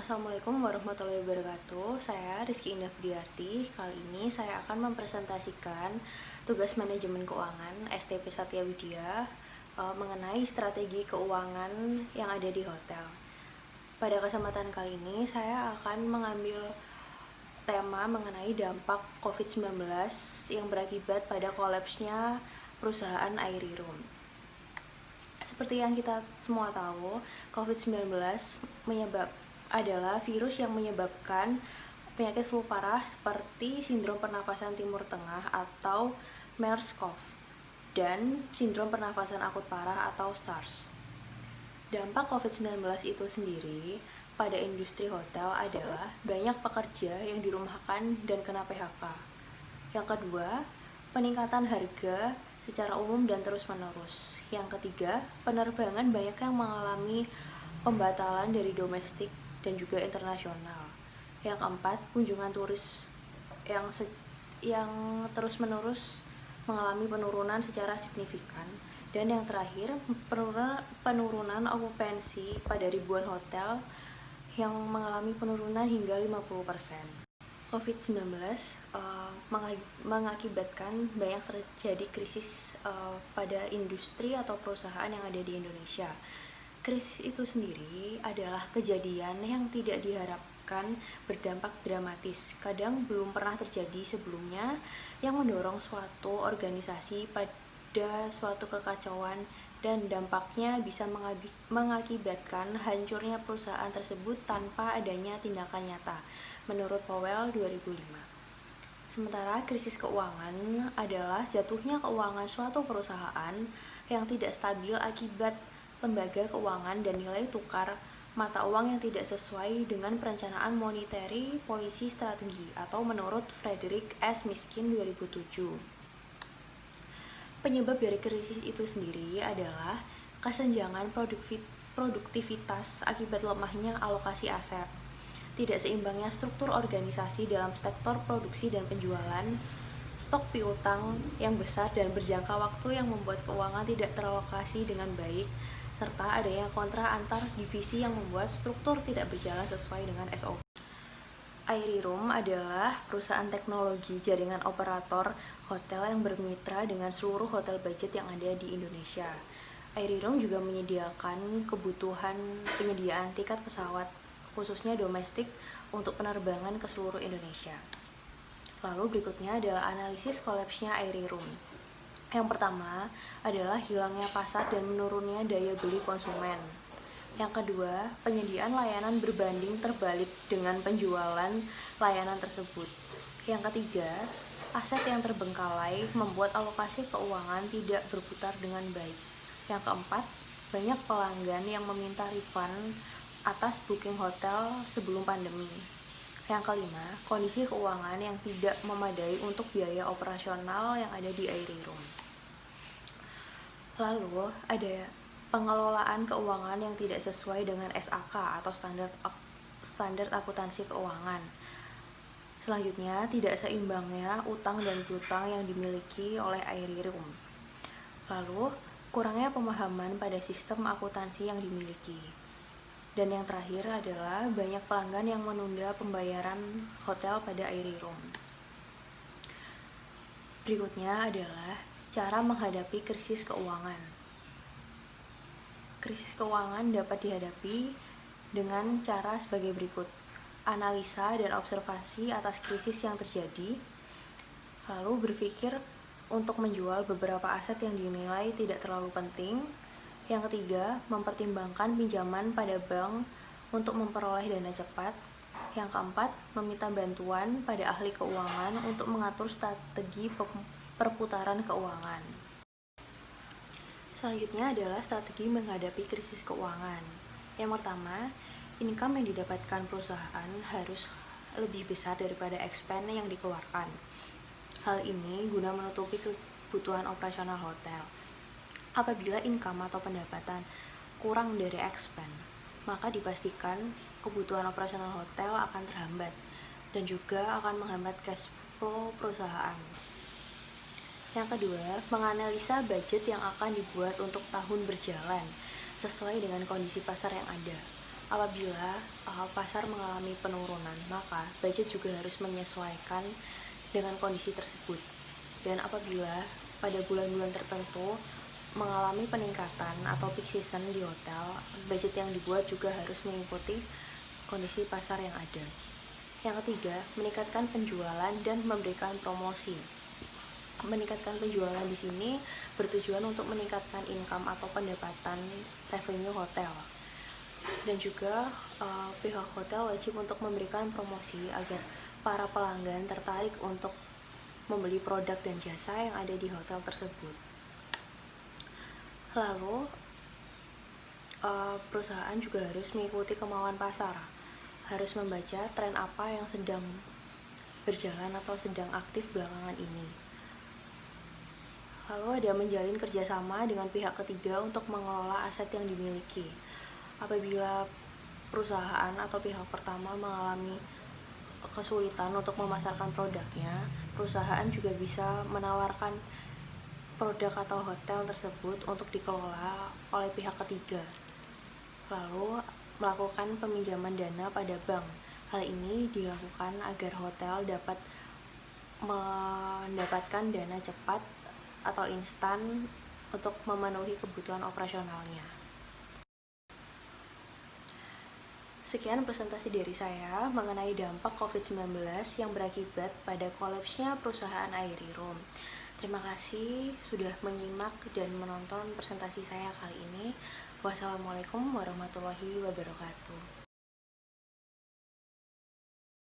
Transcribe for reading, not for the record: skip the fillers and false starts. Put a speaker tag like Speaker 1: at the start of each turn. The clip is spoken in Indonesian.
Speaker 1: Assalamualaikum warahmatullahi wabarakatuh. Saya Rizky Indah Budiarti. Kali ini saya akan mempresentasikan tugas manajemen keuangan STP Satya Widya mengenai strategi keuangan yang ada di hotel. Pada kesempatan kali ini saya akan mengambil tema mengenai dampak COVID-19 yang berakibat pada kolapsnya perusahaan Airy Room. Seperti yang kita semua tahu, COVID-19 adalah virus yang menyebabkan penyakit flu parah seperti sindrom pernafasan timur tengah atau MERS-CoV dan sindrom pernafasan akut parah atau SARS. Dampak COVID-19 itu sendiri pada industri hotel adalah banyak pekerja yang dirumahkan dan kena PHK. Yang kedua, peningkatan harga secara umum dan terus-menerus. Yang ketiga, penerbangan banyak yang mengalami pembatalan dari domestik dan juga internasional. Yang keempat, kunjungan turis yang terus-menerus mengalami penurunan secara signifikan. Dan yang terakhir, penurunan okupansi pada ribuan hotel yang mengalami penurunan hingga 50%. COVID-19 mengakibatkan banyak terjadi krisis pada industri atau perusahaan yang ada di Indonesia. Krisis itu sendiri adalah kejadian yang tidak diharapkan berdampak dramatis, kadang belum pernah terjadi sebelumnya, yang mendorong suatu organisasi pada suatu kekacauan dan dampaknya bisa mengakibatkan hancurnya perusahaan tersebut tanpa adanya tindakan nyata, menurut Powell 2005. Sementara krisis keuangan adalah jatuhnya keuangan suatu perusahaan yang tidak stabil akibat lembaga keuangan dan nilai tukar mata uang yang tidak sesuai dengan perencanaan monetary policy strategi atau menurut Frederick S. Miskin 2007. Penyebab dari krisis itu sendiri adalah kesenjangan produktivitas akibat lemahnya alokasi aset, tidak seimbangnya struktur organisasi dalam sektor produksi dan penjualan, stok piutang yang besar dan berjangka waktu yang membuat keuangan tidak teralokasi dengan baik, serta adanya kontra antar divisi yang membuat struktur tidak berjalan sesuai dengan SOP. Airy Room adalah perusahaan teknologi jaringan operator hotel yang bermitra dengan seluruh hotel budget yang ada di Indonesia. Airy Room juga menyediakan kebutuhan penyediaan tiket pesawat, khususnya domestik, untuk penerbangan ke seluruh Indonesia. Lalu berikutnya adalah analisis kolapsnya Airy Room. Yang pertama adalah hilangnya pasar dan menurunnya daya beli konsumen. Yang kedua, penyediaan layanan berbanding terbalik dengan penjualan layanan tersebut. Yang ketiga, aset yang terbengkalai membuat alokasi keuangan tidak berputar dengan baik. Yang keempat, banyak pelanggan yang meminta refund atas booking hotel sebelum pandemi. Yang kelima, kondisi keuangan yang tidak memadai untuk biaya operasional yang ada di Airy Room. Lalu ada pengelolaan keuangan yang tidak sesuai dengan SAK atau standar akuntansi keuangan. Selanjutnya, tidak seimbangnya utang dan piutang yang dimiliki oleh Airy Room. Lalu, kurangnya pemahaman pada sistem akuntansi yang dimiliki. Dan yang terakhir adalah banyak pelanggan yang menunda pembayaran hotel pada Airy Room. Berikutnya adalah cara menghadapi krisis keuangan. Krisis keuangan dapat dihadapi dengan cara sebagai berikut: analisa dan observasi atas krisis yang terjadi, lalu berpikir untuk menjual beberapa aset yang dinilai tidak terlalu penting. Yang ketiga, mempertimbangkan pinjaman pada bank untuk memperoleh dana cepat. Yang keempat, meminta bantuan pada ahli keuangan untuk mengatur strategi perputaran keuangan. Selanjutnya adalah strategi menghadapi krisis keuangan. Yang pertama, income yang didapatkan perusahaan harus lebih besar daripada expense yang dikeluarkan. Hal ini guna menutupi kebutuhan operasional hotel. Apabila income atau pendapatan kurang dari expense, maka dipastikan kebutuhan operasional hotel akan terhambat dan juga akan menghambat cash flow perusahaan. Yang kedua, menganalisa budget yang akan dibuat untuk tahun berjalan sesuai dengan kondisi pasar yang ada. Apabila pasar mengalami penurunan, maka budget juga harus menyesuaikan dengan kondisi tersebut. Dan apabila pada bulan-bulan tertentu mengalami peningkatan atau peak season di hotel, budget yang dibuat juga harus mengikuti kondisi pasar yang ada. Yang ketiga, meningkatkan penjualan dan memberikan promosi. Meningkatkan penjualan di sini bertujuan untuk meningkatkan income atau pendapatan revenue hotel. Dan juga pihak hotel wajib untuk memberikan promosi agar para pelanggan tertarik untuk membeli produk dan jasa yang ada di hotel tersebut. Lalu perusahaan juga harus mengikuti kemauan pasar, harus membaca tren apa yang sedang berjalan atau sedang aktif belakangan ini. Lalu ada menjalin kerjasama dengan pihak ketiga untuk mengelola aset yang dimiliki. Apabila perusahaan atau pihak pertama mengalami kesulitan untuk memasarkan produknya, perusahaan juga bisa menawarkan produk atau hotel tersebut untuk dikelola oleh pihak ketiga. Lalu melakukan peminjaman dana pada bank. Hal ini dilakukan agar hotel dapat mendapatkan dana cepat atau instan untuk memenuhi kebutuhan operasionalnya. Sekian presentasi dari saya mengenai dampak COVID-19 yang berakibat pada kolapsnya perusahaan Airy Room. Terima kasih sudah menyimak dan menonton presentasi saya kali ini. Wassalamualaikum warahmatullahi wabarakatuh.